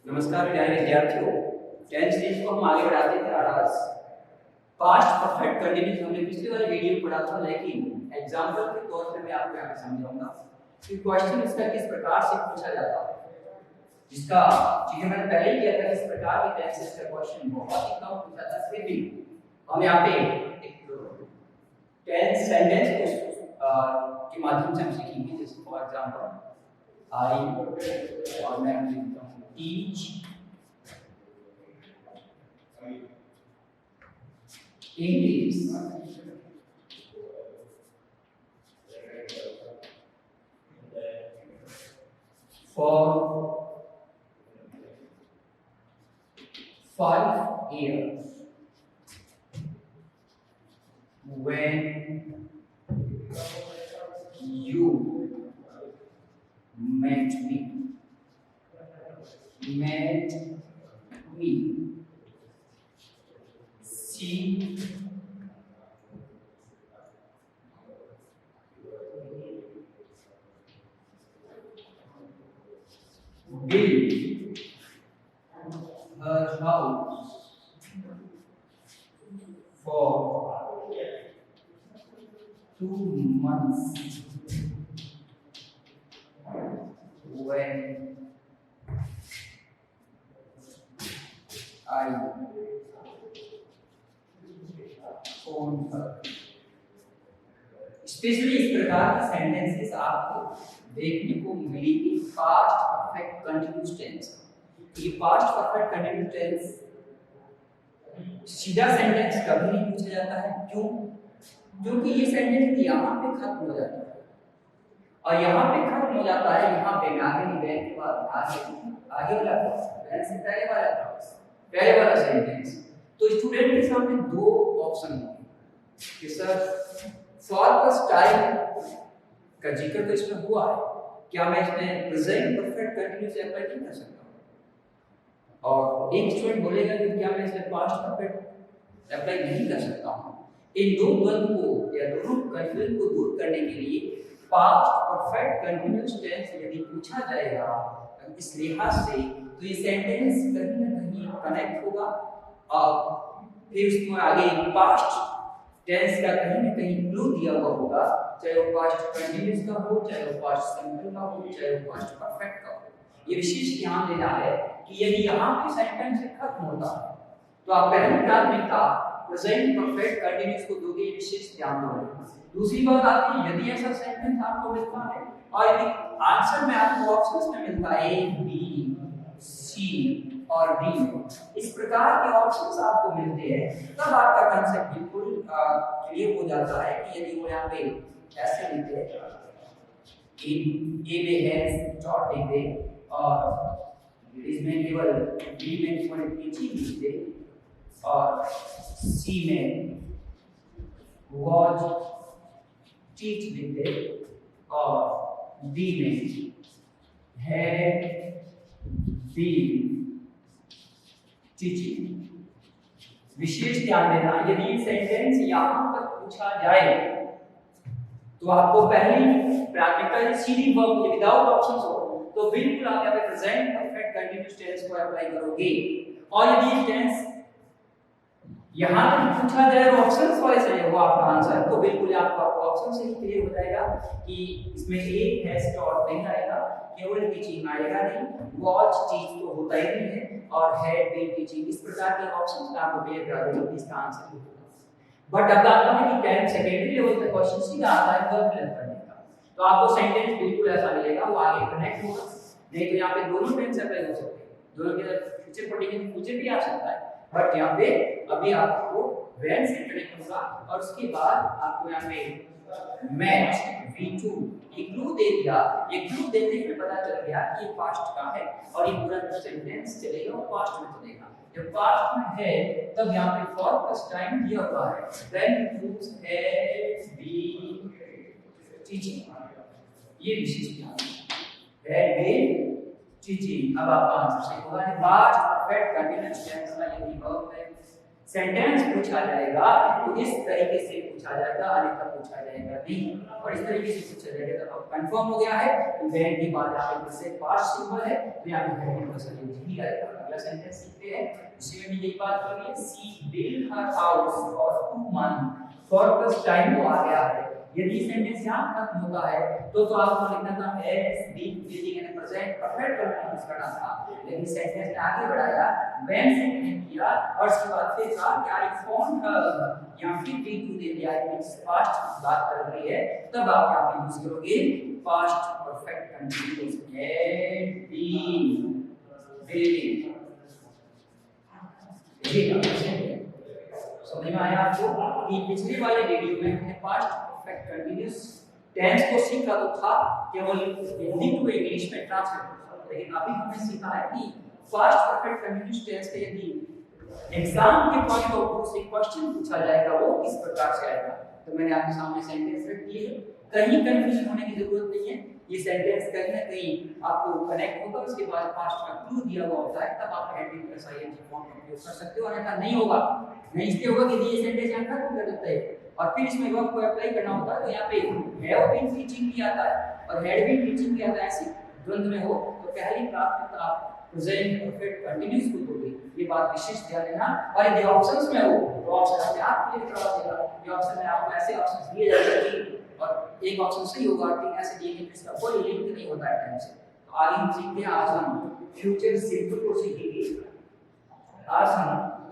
नमस्कार प्यारे विद्यार्थियों, 10th सीरीज को हम आगे बढ़ाते हैं। आज पास्ट परफेक्ट कंटिन्यूस हमने पिछली वाली वीडियो में पढ़ा था, लेकिन एग्जांपल के तौर पे मैं आपको यहाँ पे समझाऊंगा कि क्वेश्चन इसका किस प्रकार से पूछा जाता है। जिसका चीजें मैंने पहले ही किया था, इस प्रकार के टेंसेस का क्वेश्चन बहुत ही कम पूछा था, फिर भी हम यहाँ पे एक टेंस सेंटेंस के माध्यम से हम सीखेंगे। जैसे फॉर एग्जांपल आई और मैं लिखता हूँ teach English for 5 years. When you met me, she built her house for 2 months. When I phoned her. Specially इस प्रकार के सेंटेंसेस आपको देखने को मिलेगी पास्ट परफेक्ट कंटीन्यूअस टेंस। ये पास्ट परफेक्ट कंटीन्यूअस टेंस सीधा सेंटेंस कभी नहीं पूछा जाता है। क्यों? क्योंकि ये सेंटेंस यहाँ पे खत्म हो जाता है और यहाँ पे खत्म हो जाता है। यहाँ पे आगे नहीं बैठ के बाद आगे वाला क्वेश्चन से पहले वाला सेंटेंस। तो स्टूडेंट के सामने दो ऑप्शन होंगे कि सर फॉर प्लस टाइम का जिक्र तो इसमें हुआ है, क्या मैं इसमें प्रेजेंट परफेक्ट कंटीन्यूअस अप्लाई नहीं कर सकता? और एक स्टूडेंट बोलेगा कि क्या मैं इसमें पास्ट परफेक्ट अप्लाई नहीं कर सकता हूँ। इन दो द्वंद्व को या दोनों कंफ्यूजन को दूर करने के लिए पास्ट परफेक्ट कंटीन्यूअस टेंस यदि पूछा जाएगा इस लिहाज से, तो ये सेंटेंस कहीं ना कहीं कनेक्ट होगा और फिर उसमें आगे पास्ट टेंस का कहीं ना कहीं क्लू दिया हुआ होगा, चाहे वो पास्ट कंटीन्यूअस का हो, चाहे वो पास्ट सिंपल का हो, चाहे वो पास्ट परफेक्ट का हो। ये विशेष ध्यान देना है कि यदि यहाँ पे सेंटेंस खत्म होता है तो आप पहली प्राथमिकता प्रेजेंट परफेक्ट कंटीन्यूअस को दोगे, विशेष ध्यान दोगे। दूसरी बात आती है, यदि ऐसा सेंटेंस आपको मिलता है और यदि आंसर में आपको ऑप्शंस में मिलता है ए, बी, सी और डी, इस प्रकार के ऑप्शंस आपको मिलते हैं, तब आपका कांसेप्ट बिल्कुल क्लियर हो जाता है कि यदि वो यहाँ पे ऐसे लिखते हैं ए में है डॉट लिख दे और इसमें केवल बी में केवल टीचिंग लिख दे और सी में वॉच टीच लिख दे और डी में है बी टीचिंग। विशेष ध्यान देना, यदि सेंटेंस यहाँ तक पूछा जाए तो आपको पहली प्राथमिकता सीधी वर्ब विदाउट ऑप्शंस हो तो बिल्कुल आप यहाँ पे प्रेजेंट परफेक्ट कंटीन्यूअस टेंस को अप्लाई करोगे। और यदि टेंस यहाँ तक पूछा जाए और ऑप्शंस वाले से वो आपका आंसर, तो बिल्कुल आपको ऑप्शन से ही क्लियर हो जाएगा कि इसमें ए हैज टॉट नहीं आएगा, केवल टीचिंग आएगा नहीं, वॉच टीच तो होता ही नहीं है और हैड बीन टीचिंग। इस प्रकार के ऑप्शंस का आपको क्लियर करा देंगे इसका आंसर होगा। बट अब आता है कि 10 सेकेंडरी लेवल पे क्वेश्चन सीधा आता है वर्ब फिल करने का, तो आपको सेंटेंस बिल्कुल ऐसा मिलेगा, वो आगे कनेक्ट होगा। नहीं तो यहाँ पे दोनों टेंस अप्लाई हो सकते हैं, दोनों के फ्यूचर पढ़ेंगे तो फ्यूचर भी आ सकता है, बट यहाँ पे अभी आपको व्हेन से कनेक्ट होगा और उसके बाद आपको यहाँ पे मैच V2 ये क्लू दे दिया। ये क्लू देने में पता चल गया कि ये पास्ट का है और ये पूरा सेंटेंस चलेगा वो पास्ट में चलेगा। जब पास्ट में है तब यहाँ पे फॉर प्लस टाइम दिया हुआ है, when use had been teaching, ये विशेष ध्यान हैड बीन टीचिंग। अब आपका आंसर सही होगा। पास्ट परफेक्ट कंटीन्यूअस टेंस में यदि वर्ब है सेंटेंस पूछा जाएगा तो इस तरीके से पूछा जाएगा, अन्यथा पूछा जाएगा नहीं। और इस तरीके से पूछा जाएगा तो अब कंफर्म हो गया है कि व्हेन के बाद यहाँ पे से पास्ट सिंबल है तो यहाँ पे हैव का सही ही आएगा। अगला सेंटेंस सीखते हैं, इसमें भी यही बात हो रही है, she build her house for 2 month for plus time तो आ गया है। यदि सेंटेंस यहाँ खत्म होता है तो आपको लिखना था has been building in present perfect continuous करना था, लेकिन सेंटेंस ने आगे बढ़ाया व्हेन से क्लिक किया और उसके बाद फिर कहा कि आई फाउंड यहाँ फिर बी टू दे दिया मींस पास्ट बात कर रही है, तब आप यहाँ पे यूज करोगे past perfect continuous had been building. ठीक है, समझ में आया आपको कि पिछले वाले वीडियो में हमने पास्ट परफेक्ट कंटीन्यूअस टेंस को सीखा तो था केवल हिंदी टू इंग्लिश में ट्रांसलेट, लेकिन अभी हमने सीखा है कि पास्ट परफेक्ट कंटीन्यूअस टेंस के यदि एग्जाम के पॉइंट ऑफ व्यू से क्वेश्चन पूछा जाएगा वो किस प्रकार से आएगा। तो मैंने आपके सामने सेंटेंस रख दिए हैं, कहीं कंफ्यूजन होने की जरूरत नहीं है, ये सेंटेंस कहीं ना कहीं आपको कनेक्ट होगा, उसके बाद पास्ट का क्लू दिया हुआ होता है, तब आप हेडिंग का सही फॉर्म का उपयोग कर सकते हो, अन्यथा नहीं होगा। नहीं इसलिए होगा कि ये सेंटेंस यहाँ खत्म कर देता है और फिर इसमें वर्ब को अप्लाई करना होता है, तो यहाँ पे हैव बीन टीचिंग भी आता है और हैड बीन टीचिंग भी आता है। ऐसे द्वंद्व में हो तो पहली प्राथमिकता आप प्रेजेंट परफेक्ट कंटीन्यूअस को दोगे, ये बात विशेष ध्यान देना। और यदि ऑप्शंस में हो तो ऑप्शन अपने आप क्लियर करवा देगा, ये ऑप्शन में आपको ऐसे ऑप्शंस दिए जाएंगे और एक ऑप्शन सही होगा, तीन ऐसे दिए गए जिसका कोई लिंक नहीं होता है टाइम से। तो आगे हम सीखते हैं, आज हम फ्यूचर सिंपल को सीखेंगे। आज हम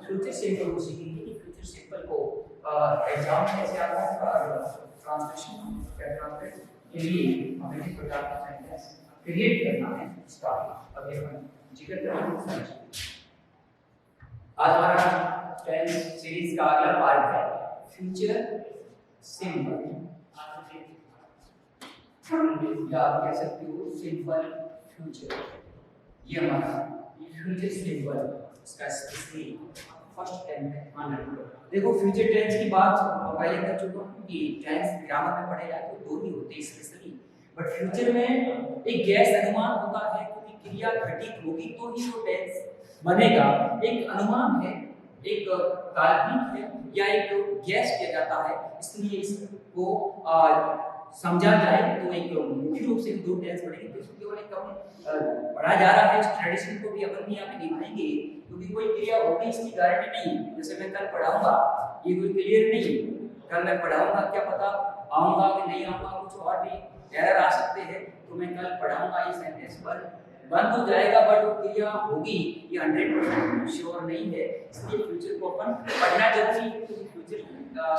फ्यूचर सिंपल को सीखेंगे कि फ्यूचर सिंपल को एग्जाम में कैसे आता है और ट्रांसलेशन ट्रांसलेट के लिए हमें किस प्रकार का सेंटेंस क्रिएट करना है इसका अभी हम जिक्र करेंगे। आज हमारा टेंस सीरीज का अगला पार्ट है फ्यूचर सिंपल, या आप कह सकते हो सिंपल फ्यूचर। ये हमारा फ्यूचर सिंपल इसका स्पेशली फर्स्ट टेंस है। मान लो देखो फ्यूचर टेंस की बात पहले कर चुका हूं कि टेंस ग्रामर में पढ़े जाए तो दो ही होते हैं स्पेशली, बट फ्यूचर में एक गैस अनुमान होता है क्योंकि क्रिया घटित होगी तो ही वो टेंस बनेगा। एक अनुमान है, एक काल्पनिक है या एक गैस किया जाता है, इसलिए इसको समझा जाए तो एक मुख्य रूप से दो टेंस पढ़ेंगे। तो केवल एक पढ़ा जा रहा है, इस ट्रेडिशन को भी अपन भी यहाँ पे निभाएंगे क्योंकि कोई क्रिया होगी इसकी गारंटी नहीं। जैसे मैं कल पढ़ाऊंगा ये कोई क्लियर नहीं, कल मैं पढ़ाऊंगा क्या पता आऊंगा कि नहीं आऊंगा, कुछ और भी एरर आ सकते हैं। तो मैं कल पढ़ाऊंगा ये सेंटेंस बन तो जाएगा बट वो क्रिया होगी ये 100% श्योर नहीं है, इसलिए फ्यूचर को अपन पढ़ना जरूरी है। क्योंकि फ्यूचर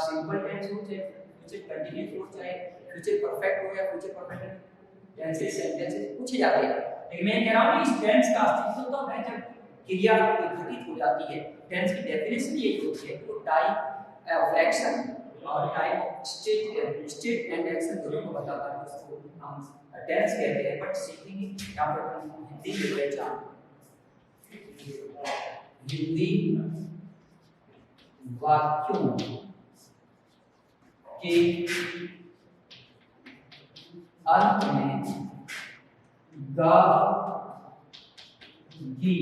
सिंपल टेंस हो चाहे फ्यूचर कंटीन्यूअस हो चाहे फ्यूचर परफेक्ट हो या फ्यूचर परफेक्ट टेंसेस सेंटेंसेस पूछे जाते हैं, लेकिन मैं कह रहा हूं इस टेंस का अस्तित्व तब है जब क्रिया घटित हो जाती है। टेंस की डेफिनेशन ये होती है कि टाइप ऑफ एक्शन और type of state and action दोनों को बताता है, उसको हम टेंस कहते हैं। बट सीखेंगे यहाँ पर हम हिंदी की पहचान, हिंदी वाक्यों के अंत में गा गी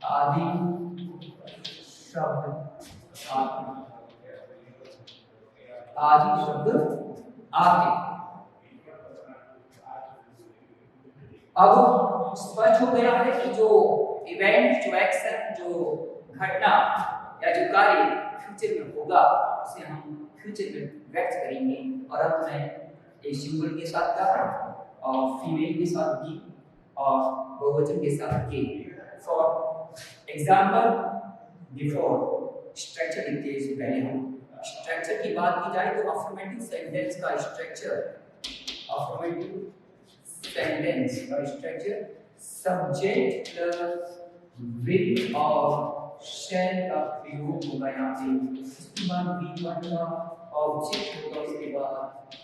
आदि शब्द आते। अब स्पष्ट हो गया है कि जो इवेंट, जो एक्शन, जो घटना या जो कार्य फ्यूचर में होगा उसे हम फ्यूचर में व्यक्त करेंगे। और अंत में एक सिंबल के साथ का और फीमेल के साथ की और बहुवचन के साथ के। फॉर एग्जांपल बिफोर स्ट्रक्चर लिखते हैं, इससे पहले हम स्ट्रक्चर की बात की जाए तो अफर्मेटिव सेंटेंस का स्ट्रक्चर, अफर्मेटिव सेंटेंस का स्ट्रक्चर सब्जेक्ट विल और शैल का प्रयोग होगा यहाँ पे। उसके बाद V1 का ऑब्जेक्ट होगा, उसके बाद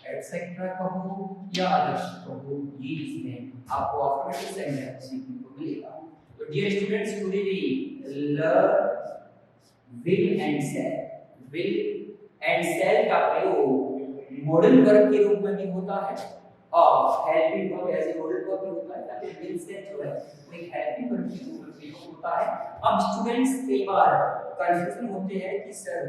एटसेट्रा कहो या अदर्स कहो, ये इसमें आपको अफर्मेटिव सेंटेंस सीखने को मिलेगा। तो dear students, today we learn will and shall. Will and shall का प्रयोग मॉडल वर्ब के रूप में भी होता है और helping verb as a modal verb भी होता है। ताकि विल से जो है वो एक हेल्पिंग वर्ब के रूप में प्रयोग होता होता है। अब स्टूडेंट्स कई बार कंफ्यूजन होते हैं कि सर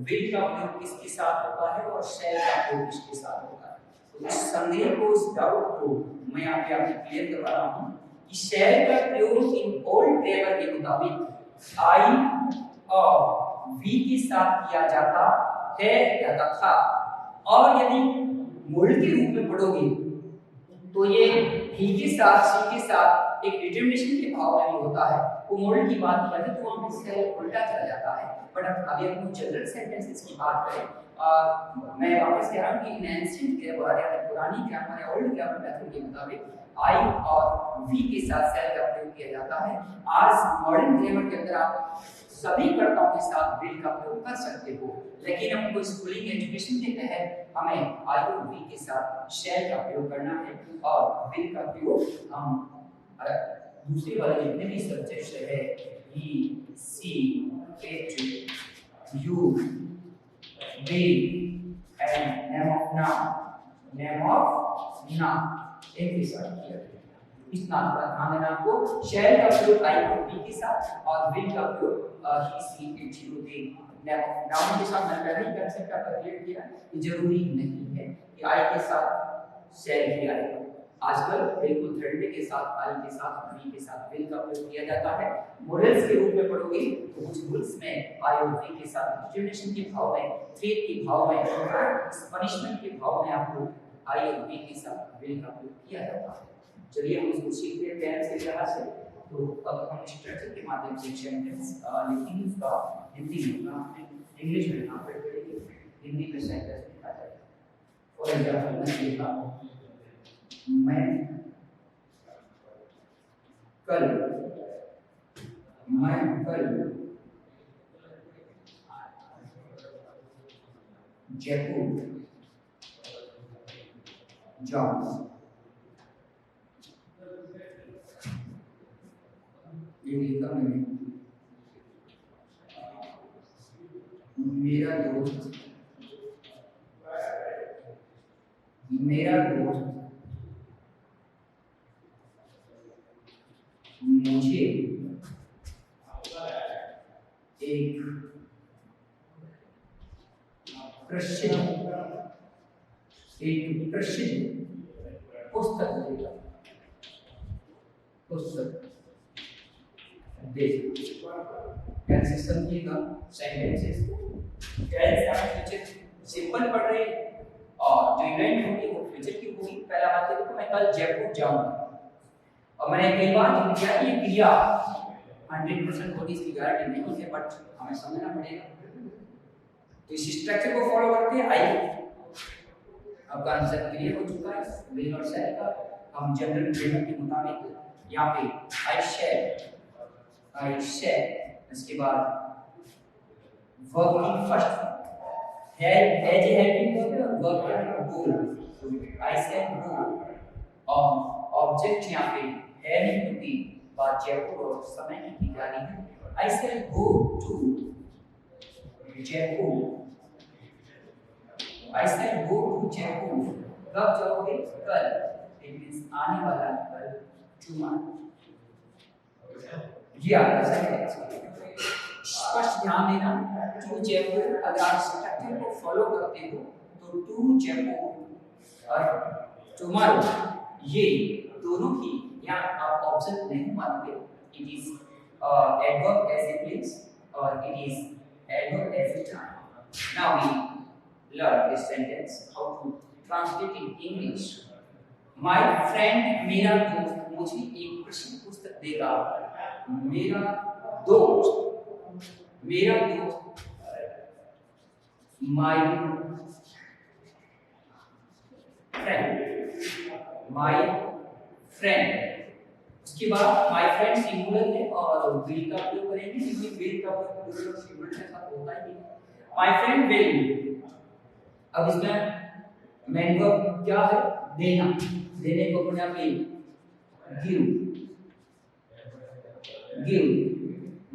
विल का प्रयोग किसके साथ होता है और शैल का प्रयोग किसके साथ होता है। तो इस संदेह को, इस डाउट को मैं यहाँ पे आपको क्लियर करवा रहा हूँ कि शैल का प्रयोग इन ओल्ड ग्रामर के मुताबिक आई और वी के साथ किया जाता है या था। और यदि मोल्ड के रूप में पढ़ोगे तो ये ही के साथ, सी के साथ एक डिटरमिनेशन के भाव में भी होता है। वो मोल्ड की बात करें तो वहां पे सेल उल्टा चला जाता है। बट अभी हम जनरल सेंटेंसेस की बात करें, मैं वापस कह रहा हूं कि इन एंशिएंट ग्रामर या पुरानी ग्रामर या ओल्ड ग्रामर मेथड के मुताबिक आई और वी के साथ सेल का प्रयोग किया जाता है। आज मॉडर्न ग्रामर के अंदर आप सभी कर्ताओं के साथ विल का प्रयोग कर सकते हो, लेकिन हमको स्कूलिंग एजुकेशन के तहत हमें आई और वी के साथ शैल का प्रयोग करना है और विल का प्रयोग हम दूसरे वाले जितने भी सब्जेक्ट्स है he, she, it, you, we and name of noun इनके साथ किया जाए। इतना थोड़ा ध्यान देना आपको। शैल का प्रयोग आई और वी के साथ और विल का प्रयोग he, she, it, you, we name of noun के साथ। मैंने पहले ही कंसेप्ट आपका क्लियर किया कि जरूरी नहीं है कि आई के साथ शैल ही आएगा। आजकल बिल्कुल थर्ड के साथ, आई के साथ, वी के साथ विल का प्रयोग किया जाता है। मोरल्स के रूप में पढ़ोगे तो कुछ रूल्स में आई और वी के साथ डिटरमिनेशन के भाव में, थ्रेट के भाव में, पनिशमेंट के भाव में आपको आई और वी के साथ विल का प्रयोग किया जाता है। चलिए हम इसको सीखते हैं प्यार से तरह से। तो अब हम स्ट्रक्चर के माध्यम से सेंटेंस लिखेंगे, उसका हिंदी में, इंग्लिश में यहाँ पे करेंगे, हिंदी में सेंटेंस लिखा जाएगा। फॉर एग्जांपल मैं लिखा मैं कल जयपुर जाऊंगा। ये लिखा मैंने। मेरा दोस्त मुझे एक प्रसिद्ध पुस्तक देगा। कैसे समझिएगा सेंटेंसेस को। कैसे सिंपल पढ़ रहे और जो इवेंट होगी वो फ्यूचर की होगी। पहला बात देखो, मैं कल जयपुर जाऊंगा और मैंने कई बार किया ये क्रिया 100% होगी, इसकी गारंटी नहीं है, बट हमें समझना पड़ेगा। तो इस स्ट्रक्चर को फॉलो करते हैं। आई अब कॉन्सेप्ट क्लियर हो चुका है विल और शैल का। हम जनरल ग्रामर के मुताबिक यहाँ पे आई शैल, इसके बाद वर्ब की फर्स्ट है as a helping verb, verb का गो, आई शैल गो। और ऑब्जेक्ट यहाँ पे है नहीं क्योंकि बात जयपुर और समय की जा रही है। I shall go to Jaipur. I said go to Jaipur. कब जाओगे? कल। It means आने वाला कल, tomorrow। ये आपका सेंटेंस। स्पष्ट ध्यान देना, टू जयपुर अगर आप स्ट्रक्चर को फॉलो करते हो तो टू जयपुर और tomorrow ये दोनों ही यहाँ आप ऑब्जर्व नहीं मानोगे। It is adverb as a place or it is adverb as a time। Now we learn this sentence how to translate in English। My friend, मेरा दोस्त मुझे एक प्रसिद्ध पुस्तक देगा। मेरा दोस्त my friend। उसके बाद my friend सिंगुलर है और will का प्रयोग करेंगे, क्योंकि will का प्रयोग सिंगुलर के साथ होता ही है। My friend will। अब इसमें मेन वर्ब क्या है? देना। देने को अपने आप give.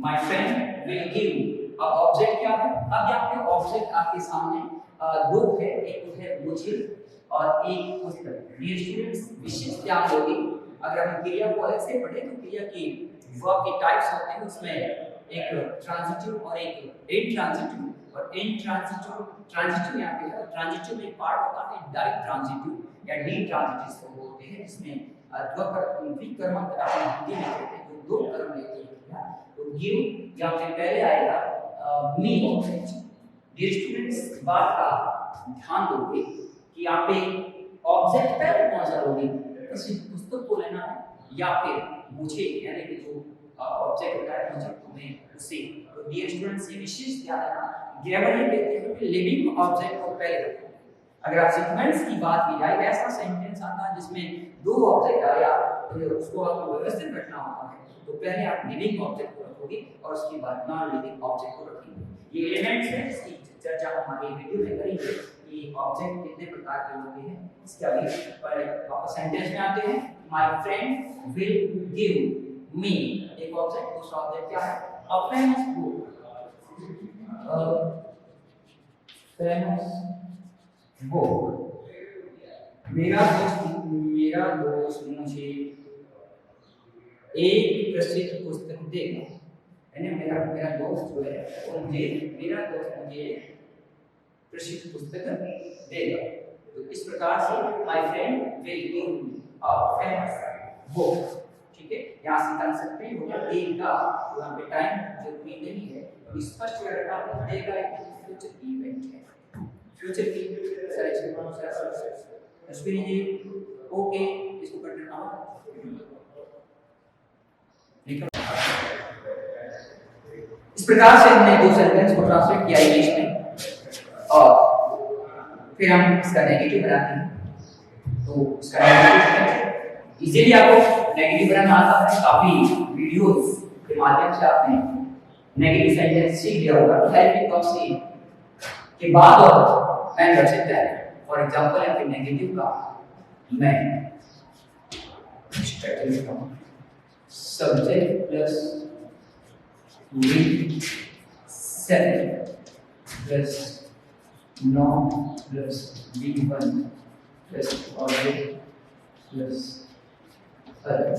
My friend will give. अब ऑब्जेक्ट क्या है? अब यहाँ पे ऑब्जेक्ट आपके सामने दो है, एक है मुझे और एक पुस्तक। डियर स्टूडेंट्स, विशेष ध्यान दोगे। अगर हम क्रिया को अलग से पढ़े तो क्रिया की वर्ब के टाइप्स होते हैं उसमें एक ट्रांजिटिव और एक इंट्रांजिटिव, और ट्रांजिटिव यहाँ पे है। ट्रांजिटिव में पार्ट होता है डायरेक्ट ट्रांजिटिव या डी ट्रांजिटिव इसको बोलते हैं, जिसमें द्विकर्मक अपने हिंदी में कहते हैं, जो दो कर्म लेते हैं। तो गिव यहाँ पे पहले आएगा मी ऑब्जेक्ट। डियर स्टूडेंट्स, बात का ध्यान दोगे कि यहाँ पे ऑब्जेक्ट पहले कौन सा लोगे, किसी पुस्तक को लेना है या फिर मुझे, यानी कि जो ऑब्जेक्ट होता है मुझे तुम्हें उसे। तो डियर स्टूडेंट्स, ये विशेष ध्यान रखना, ग्रामर ये कहते हैं कि लिविंग ऑब्जेक्ट को पहले रखो। अगर आप सीक्वेंस की बात की जाए, ऐसा सेंटेंस आता है जिसमें दो ऑब्जेक्ट आया तो उसको आपको व्यवस्थित रखना होता है, तो पहले आप लिविंग ऑब्जेक्ट को रखोगे और उसके बाद नॉन लिविंग ऑब्जेक्ट को रखेंगे। ये एलिमेंट्स हैं जिसकी चर्चा हमारे वीडियो में करेंगे कि ऑब्जेक्ट कितने प्रकार के होते हैं। इसके आगे वापस सेंटेंस में आते हैं। My friend will give me एक ऑब्जेक्ट, दूसरा ऑब्जेक्ट क्या है, a famous book, famous book. मेरा दोस्त मुझे एक प्रसिद्ध पुस्तक देगा, यानी मेरा दोस्त जो है वो मेरा दोस्त मुझे प्रसिद्ध पुस्तक देगा। तो इस प्रकार से my friend will give me a famous book. ठीक है, यहाँ से कंसेप्ट भी हो गया देगा, तो यहाँ पे टाइम जरूरी नहीं है, तो स्पष्ट रखा है देगा एक फ्यूचर इवेंट है, फ्यूचर की जी ओके, इसको कर देना लिखो। इस प्रकार से हमने दो सेंटेंस को ट्रांसलेट किया इंग्लिश में, और फिर हम इसका नेगेटिव बनाते हैं। तो इसका नेगेटिव इजीली आपको नेगेटिव बनाना आता है, काफी वीडियोस के माध्यम से आपने नेगेटिव सेंटेंस सीख लिया होगा। हेल्पिंग वर्ब से के बाद और मैन रख सकता है। फॉर एग्जांपल यहाँ पे नेगेटिव का मैं subject plus V set plus non plus V1 plus object plus other.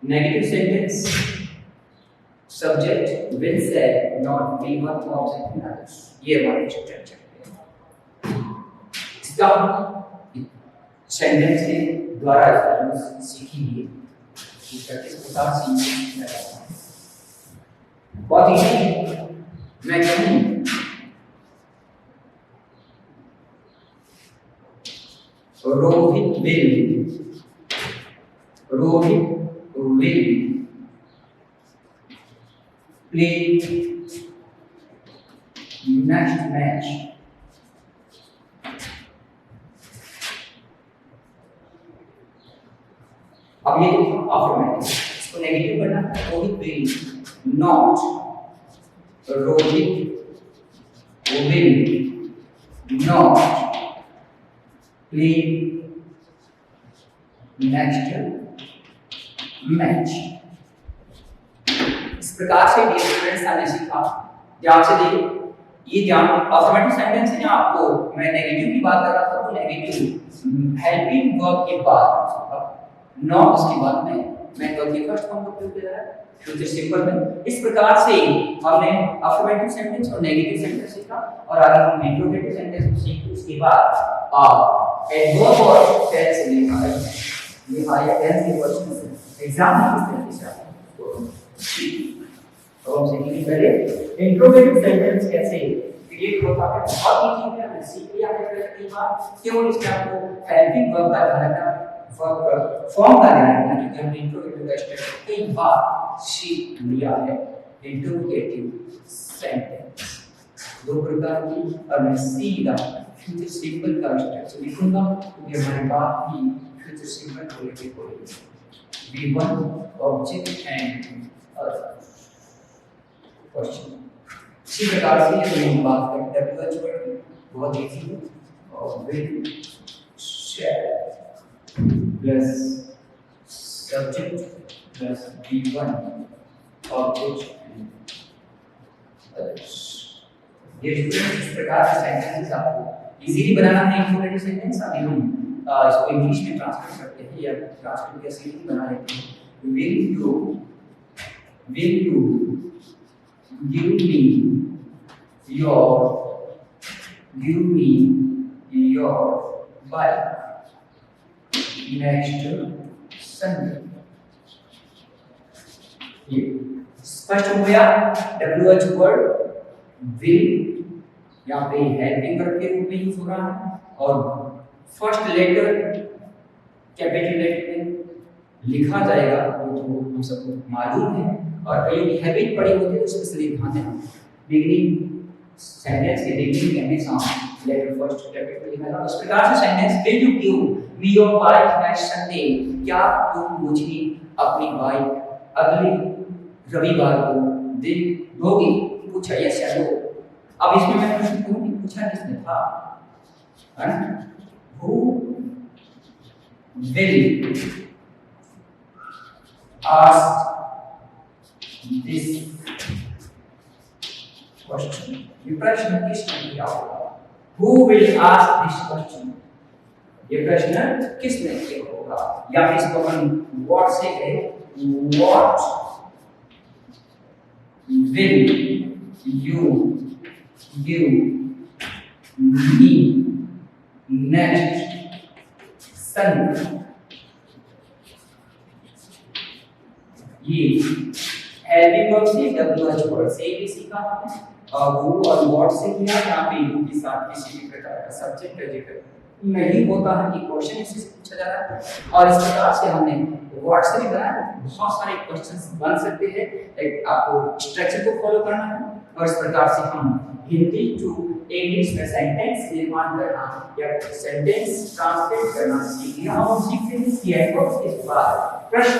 Negative sentence subject will से नॉट V1 ऑब्जेक्ट अदर्स, ये हमारी चर्चा है। इसका सेंटेंस के द्वारा सीखेंगे कि किस प्रकार से बहुत इजी। मैं कहूँ Rohit will play next match. अब ये अफर्मेटिव, इसको नेगेटिव करना, Rohit will not, Rohit will not play next match. इस प्रकार से डियर स्टूडेंट्स हमने सीखा। ध्यान से देखिए, ये ध्यान अफर्मेटिव सेंटेंस है। आपको मैं नेगेटिव की बात कर रहा था, तो नेगेटिव हेल्पिंग वर्ब के बाद नॉट, उसके बाद मैं वर्ब के फर्स्ट फॉर्म को प्रयोग कर रहा है फ्यूचर सिंपल में। इस प्रकार से हमने अफर्मेटिव सेंटेंस और नेगेटिव सेंटेंस सीखा, और आगे हम इंट्रोगेटिव सेंटेंस को सीखेंगे। उसके बाद एडवर्ब और टेंस लिखा है, ये आया टेंस के क्वेश्चन एग्जाम में किस तरीके से आता है। तो हम सीखेंगे पहले इंट्रोगेटिव सेंटेंस कैसे क्रिएट होता है। बहुत इजी है, हमने सीख लिया है पहले बार। केवल इसमें आपको हेल्पिंग वर्ब का ध्यान रखना, वर्ब फॉर्म का ध्यान रखना, क्योंकि हमने इंट्रोगेटिव का स्ट्रक्चर कई बार सीख लिया है। इंट्रोगेटिव सेंटेंस दो प्रकार की, और मैं सीधा फ्यूचर सिंपल का स्ट्रक्चर लिखूंगा, क्योंकि हमारी बात की फ्यूचर सिंपल को लेकर होगी। V1 object and question. इसी प्रकार से ये हम बात करते हैं WH वर्ड, बहुत इजी है, और will share plus subject plus V1 object and others. ये इस प्रकार के सेंटेंसेस आपको इजीली बनाना है। इंट्रोगेटिव सेंटेंस अभी हम इसको इंग्लिश में ट्रांसलेट करते हैं या ट्रांसलेट के सीरीज बना लेते हैं। will you give me your bike next Sunday। ये स्पष्ट हो गया। WH वर्ड will यहाँ पे हेल्पिंग वर्ब के रूप में यूज हो रहा है और फर्स्ट लेटर कैपिटल लेटर में लिखा जाएगा, वो तो हम सबको मालूम है और कईयों की हैबिट पड़ी होती है, तो स्पेशली ध्यान देना। बिगिनिंग सेंटेंस के बिगिनिंग में हमेशा लेटर फर्स्ट कैपिटल लिखा जाएगा। इस प्रकार से sentence will you give me your bike next Sunday, क्या तुम मुझे अपनी बाइक अगले रविवार को दे दोगे? पूछा यस या नो। अब इसमें मैं प्रश्न करूं कि पूछा किसने था, है ना? Who will ask this question? ये प्रश्न किसने किया होगा? Who will ask this question? ये प्रश्न किसने किया होगा? या फिर इसको अपन व्हाट से कहें, what will you give me next Sunday? ये हेल्पिंग वर्ब से WH वर्ड से भी सीखा हमने और वो और व्हाट से किया। यहाँ पे यू के साथ किसी भी प्रकार का सब्जेक्ट प्रेडिकेट नहीं होता है कि क्वेश्चन इससे पूछा जा रहा है। और इस प्रकार से हमने व्हाट से भी बनाया, बहुत सारे क्वेश्चंस बन सकते हैं। एक आपको स्ट्रक्चर को फॉलो करना है और इस प्रकार से हम हिंदी टू इंग्लिश में सेंटेंस निर्माण करना या सेंटेंस ट्रांसलेट करना सीखना हम सीखते हैं। सीआईओ के बाद प्रश्न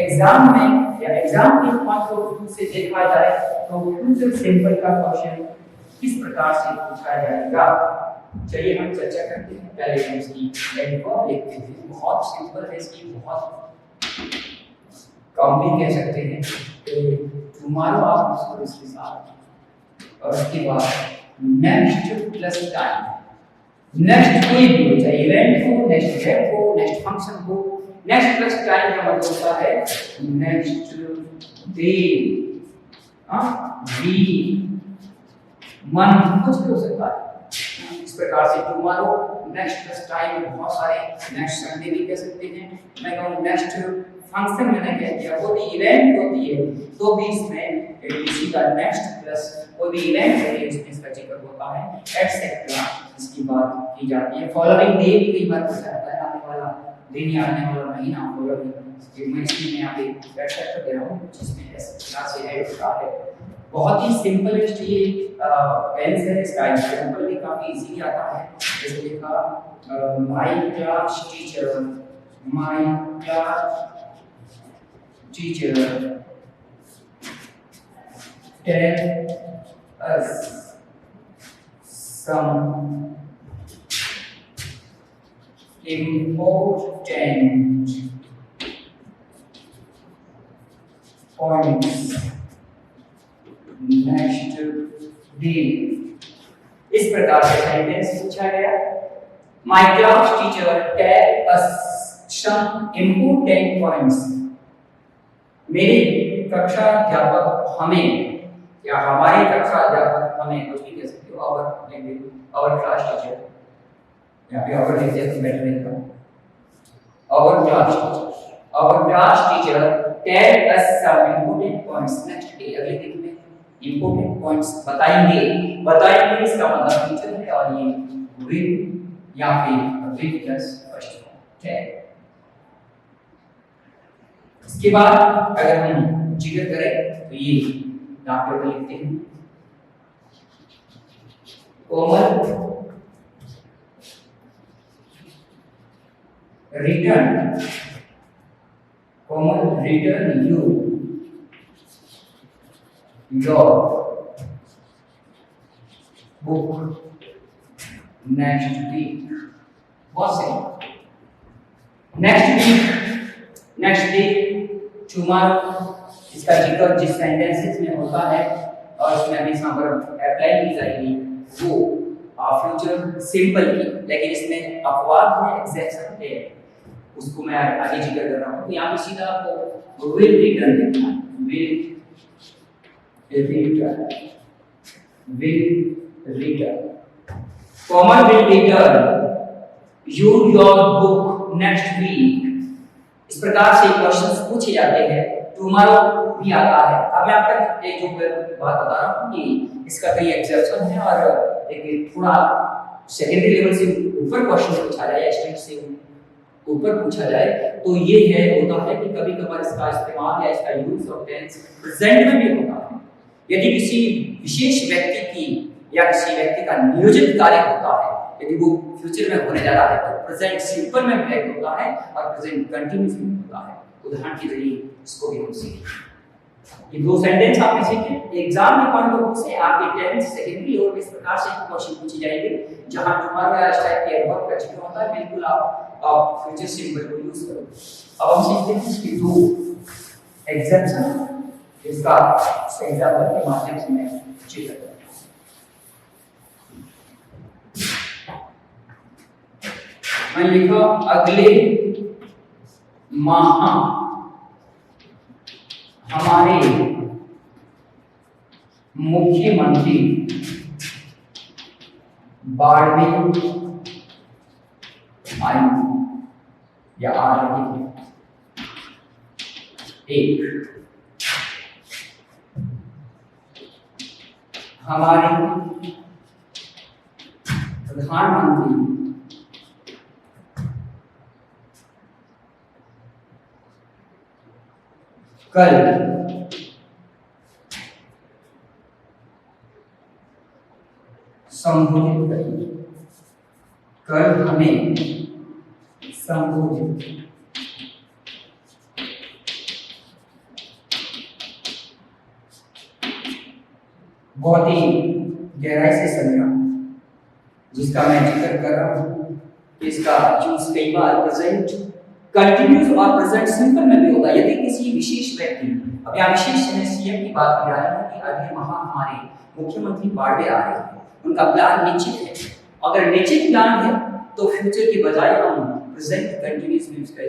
एग्जाम में या एग्जाम के पॉइंट ऑफ व्यू से देखा जाए तो फ्यूचर सिंपल का क्वेश्चन किस प्रकार से पूछा जाएगा, चलिए हम चर्चा करते हैं। पहले हम इसकी एडवर्ब लिखते हैं, बहुत सिंपल है, इसकी बहुत कम भी कह सकते हैं। टुमारो आप उसको इसके साथ और उसके बाद नेक्स्ट प्लस टाइम, नेक्स्ट कोई भी हो, चाहे इवेंट हो, नेक्स्ट वर्ब हो, नेक्स्ट फंक्शन हो। नेक्स्ट प्लस टाइम का मतलब होता है नेक्स्ट डे, वीक, मंथ, कुछ भी हो सकता है। इस प्रकार से टुमारो नेक्स्ट प्लस टाइम में बहुत सारे नेक्स्ट संडे भी कह सकते हैं। मैं कहूँ नेक्स्ट फंक्शन मैंने कह दिया, वो भी इवेंट होती है तो भी इसमें किसी का नेक्स्ट प्लस कोई भी इवेंट है उसमें इसका जिक्र होता है, एटसेट्रा इसकी बात की जाती है। फॉलोइंग डे भी कई बार पूछा जाता है, आने वाला दिन या आने वाला महीना फॉलोइंग। मैं इसमें यहाँ पे एटसेट्रा दे रहा हूँ जिसमें एटसेट्रा से है होता है। बहुत ही सिंपलेस्ट ये टेंस है, इसका एग्जांपल भी काफी इजीली आता है। जैसे लिखा my class teacher tell us some important points next day। इस प्रकार से सेंटेंस पूछा गया। My class teacher tell us some important points, मेरे कक्षा अध्यापक हमें या हमारे कक्षा अध्यापक हमें, कुछ भी कह सकते हो, आवर क्लास टीचर या फिर आवर लिख दिया तो बेटर रहेगा। Our class teacher tell us some important points next day, अगले दिन में इम्पोर्टेंट पॉइंट्स बताएंगे इसका मतलब टीचर है और ये विल या फिर विल प्लस फर्स्ट टेल। इसके बाद अगर हम जिक्र करें तो ये यहाँ पे लिखते हैं Komal return you your book next week. बहुत सही। नेक्स्ट डे टुमारो, इसका जिक्र जिस सेंटेंसेस में होता है और उसमें हमेशा वर्ब अप्लाई की जाएगी वो फ्यूचर सिंपल की, लेकिन इसमें अपवाद है, एक्सेप्शन है, उसको मैं आगे जिक्र कर रहा हूँ। तो यहाँ पे सीधा आपको विल रिटर्न लिखना है, will return, common will return you your book next week. इस प्रकार से क्वेश्चंस पूछे जाते हैं। टुमारो भी आता है। अब मैं आपका एक जो बात बता रहा हूँ कि इसका कई एक्सेप्शन है और एक थोड़ा सेकेंडरी लेवल से ऊपर क्वेश्चन पूछा जाए, स्टेट से ऊपर पूछा जाए तो ये है होता है कि कभी कभार इसका इस्तेमाल या इसका यूज ऑफ टेंस प्रेजेंट में भी होता है। यदि किसी विशेष व्यक्ति की या किसी व्यक्ति का नियोजित कार्य होता है, यदि वो फ्यूचर में होने जा रहा है तो प्रेजेंट सिंपल में इम्प्लीमेंट होता है और प्रेजेंट कंटीन्यूअस में होता है। उदाहरण के जरिए इसको भी हम सीखें। ये दो सेंटेंस आपने सीखे। एग्जाम के पॉइंट ऑफ व्यू से आपके टेंस सेकेंडरी और इस प्रकार से क्वेश्चन पूछे जाएंगे जहां टुमारो या इस टाइप के वर्ब का जिक्र होता है, बिल्कुल आप फ्यूचर सिंबल को यूज करो। अब हम सीखते हैं इसकी दो एग्जाम्पल, इसका एग्जांपल के माध्यम से मैं जिक्र करता हूं। मैं लिखा अगले माह हमारे मुख्यमंत्री बाड़मेर आएंगे या आ रहे हैं। एक, हमारे प्रधानमंत्री कल संबोधित करेंगे। कल हमें संबोधित बहुत ही गहराई से समझा, जिसका मैं जिक्र कर रहा हूँ। इसका यूज कई बार प्रेजेंट कंटिन्यूस और प्रेजेंट सिंपल में भी होता है। यदि किसी विशेष व्यक्ति, अब यहाँ विशेष सीएम की बात कर रहा है कि अगले माह हमारे मुख्यमंत्री बाड़मेर आ रहे हैं, उनका प्लान निश्चित है। अगर निश्चित प्लान है तो फ्यूचर के बजाय हम प्रेजेंट कंटिन्यूस में इसका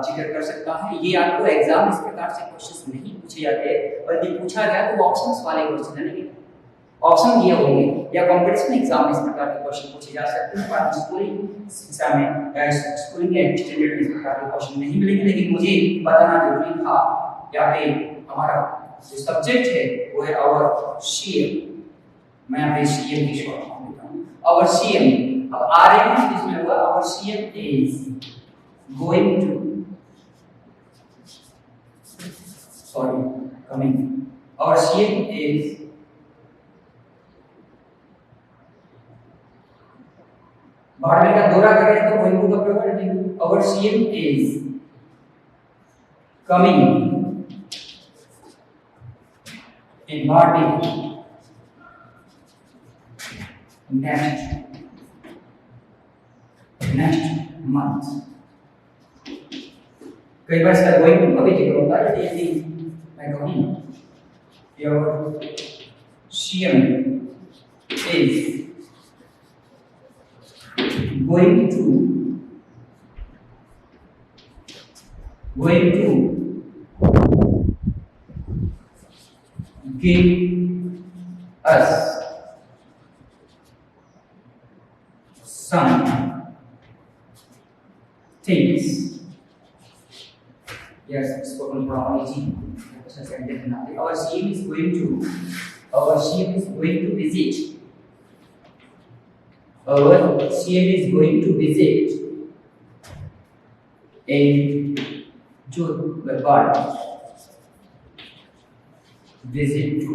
जिक्र कर सकता है। ये आपको एग्जाम इस प्रकार से क्वेश्चंस नहीं पूछे जाते, बल्कि पूछा गया तो ऑप्शंस वाले क्वेश्चन है, लेकिन ऑप्शन दिए होंगे या कंपटीशन एग्जाम में इस प्रकार के क्वेश्चन पूछे जा सकते हैं। पर स्कूलिंग शिक्षा में स्कूलिंग के स्टैंडर्ड में इस प्रकार के क्वेश्चन नहीं मिलेंगे। लेकिन मुझे बताना जरूरी था, यहाँ पे हमारा जो सब्जेक्ट है वो है आवर सीएम। मैं यहाँ पे सीएम की शॉर्ट फॉर्म देता हूँ, आवर सीएम। अब आ रहे हैं इसमें हुआ our CM is going to, sorry coming, our CM is Barmer का दौरा कर रहे हैं तो गोइंग टू का प्रयोग करेंगे। Our CM is coming in Barmer next month. कई बार इसका गोइंग टू का भी जिक्र होता है। यदि मैं कहूं कि our CM is going to give us some things. Yes, spoken properly. Our CM is going to visit. Our CM is going to visit a visit to।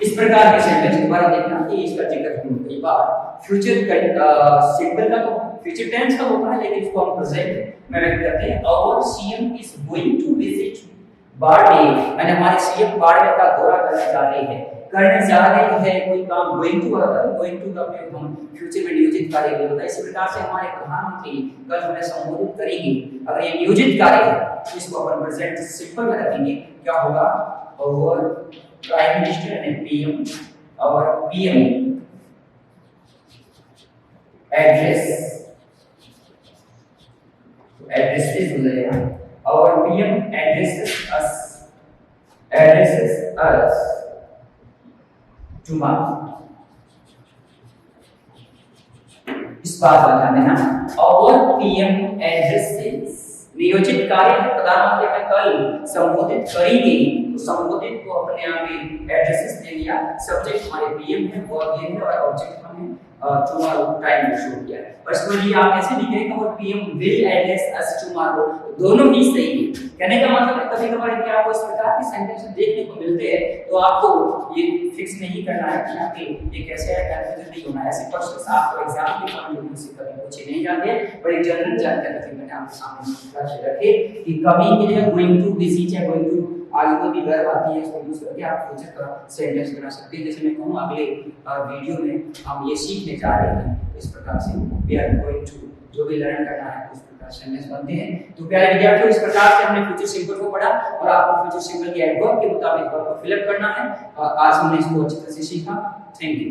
इस प्रकार के सेंटेंस दोबारा देखना कि इसका जिक्र हम कई बार फ्यूचर सिंपल का फ्यूचर टेंस का होता है, लेकिन इसको हम प्रेजेंट में व्यक्त करते हैं। Our CM is going to visit Barmer, यानी हमारे सीएम बाड़मेर का दौरा करने जा रहे हैं। करने जा रहे हैं कोई काम, गोइंग टू होता है, गोइंग टू का प्रयोग हम फ्यूचर में नियोजित कार्य में होता है। इसी प्रकार से हमारे प्रधानमंत्री कल हमें संबोधित करेंगे। अगर ये नियोजित कार्य है तो इसको अपन प्रेजेंट सिंपल में रखेंगे। क्या होगा? और प्राइम मिनिस्टर एंड पीएम, और पीएम एड्रेस, एड्रेसेस हो जाएगा। Our PM addresses us tomorrow। इस बात का ध्यान देना। Our PM addresses नियोजित कार्य है, प्रधानमंत्री हमें कल संबोधित करेंगे, तो संबोधित को अपने आप ही एड्रेसेस दे दिया। सब्जेक्ट हमारे पीएम है, वर्ब ये है, और ऑब्जेक्ट हमने टुमारो टाइम में शो किया है। और इसमें ये आप ऐसे लिखेंगे और PM will address us tomorrow, दोनों ही सही है। कहने का मतलब है कभी कभार कि आपको इस प्रकार के सेंटेंस देखने को मिलते हैं तो आपको ये फिक्स नहीं करना है कि यहाँ पे ये कैसे है, कंफ्यूजन नहीं होना है। ऐसे क्वेश्चंस आपको एग्जाम के पॉइंट ऑफ व्यू से कभी पूछे नहीं जाते, पर एक जनरल जानकारी के मैंने आपके सामने रखे कि कभी के लिए गोइंग टू विजिट या गोइंग टू आगे कोई भी वर्ब आती है इसको यूज करके आप फ्यूचर का सेंटेंस बना सकते हैं। जैसे मैं कहूँ अगले वीडियो में हम ये सीखने जा रहे हैं, इस प्रकार से वी आर गोइंग टू, जो भी लर्न करना है उस प्रकार सेंटेंस बनते हैं। तो प्यारे विद्यार्थियों, इस प्रकार से हमने फ्यूचर सिंपल को पढ़ा और आपको फ्यूचर सिंपल के एडवर्ब के मुताबिक वर्ब को फिल अप करना है। और आज हमने इसको अच्छी तरह से सीखा। Thank you.